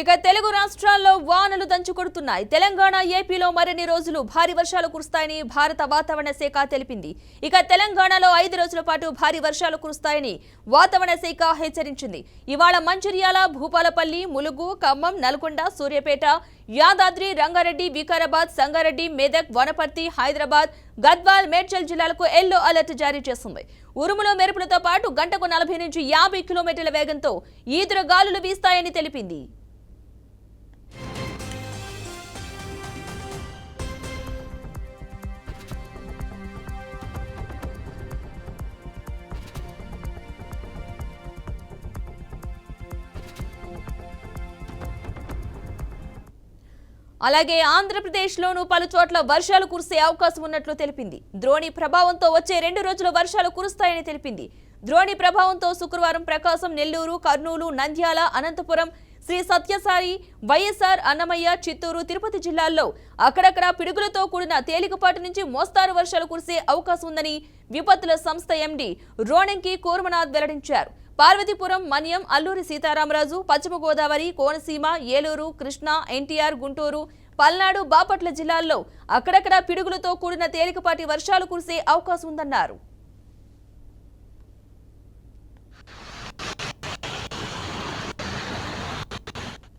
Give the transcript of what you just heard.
ఇక తెలుగు రాష్ట్రాల్లో వానలు దంచుకొడుతున్నాయి. తెలంగాణ, ఏపీలో మరిన్ని రోజులు భారీ వర్షాలు కురుస్తాయని భారత వాతావరణ శాఖ తెలిపింది. ఇక తెలంగాణలో 5 రోజుల పాటు భారీ వర్షాలు కురుస్తాయని వాతావరణ శాఖ హెచ్చరించింది. ఇవాళ మంచిర్యాల, భూపాలపల్లి, ములుగు, ఖమ్మం, నల్గొండ, సూర్యాపేట, యాదాద్రి, రంగారెడ్డి, వికారాబాద్, సంగారెడ్డి, మెదక్, వనపర్తి, హైదరాబాద్, గద్వాల్, మేడ్చల్ జిల్లాలకు ఎల్లో అలర్ట్ జారీ చేసింది. ఉరుములు, మెరుపులతో పాటు గంటకు 40 నుంచి 50 కిలోమీటర్ల వేగంతో ఈదురు గాలులు వీస్తాయని తెలిపింది. అలాగే ఆంధ్రప్రదేశ్లోనూ పలు చోట్ల వర్షాలు కురిసే అవకాశం ఉన్నట్లు తెలిపింది. ద్రోణి ప్రభావంతో వచ్చే 2 రోజులు వర్షాలు కురుస్తాయని తెలిపింది. ద్రోణి ప్రభావంతో శుక్రవారం ప్రకాశం, నెల్లూరు, కర్నూలు, నంద్యాల, అనంతపురం, శ్రీ సత్యసాయి, వైఎస్ఆర్, అన్నమయ్య, చిత్తూరు, తిరుపతి జిల్లాల్లో అక్కడక్కడ పిడుగులతో కూడిన తేలికపాటి నుంచి మోస్తారు వర్షాలు కురిసే అవకాశం ఉందని విపత్తుల సంస్థ ఎండీ రోణంకి కూర్మనాథ్ వెల్లడించారు. పార్వతీపురం, మన్యం, అల్లూరి సీతారామరాజు, పశ్చిమ గోదావరి, కోనసీమ, ఏలూరు, కృష్ణా, ఎన్టీఆర్, గుంటూరు, పల్నాడు, బాపట్ల జిల్లాల్లో అక్కడక్కడ పిడుగులతో కూడిన తేలికపాటి వర్షాలు కురిసే అవకాశం ఉందన్నారు.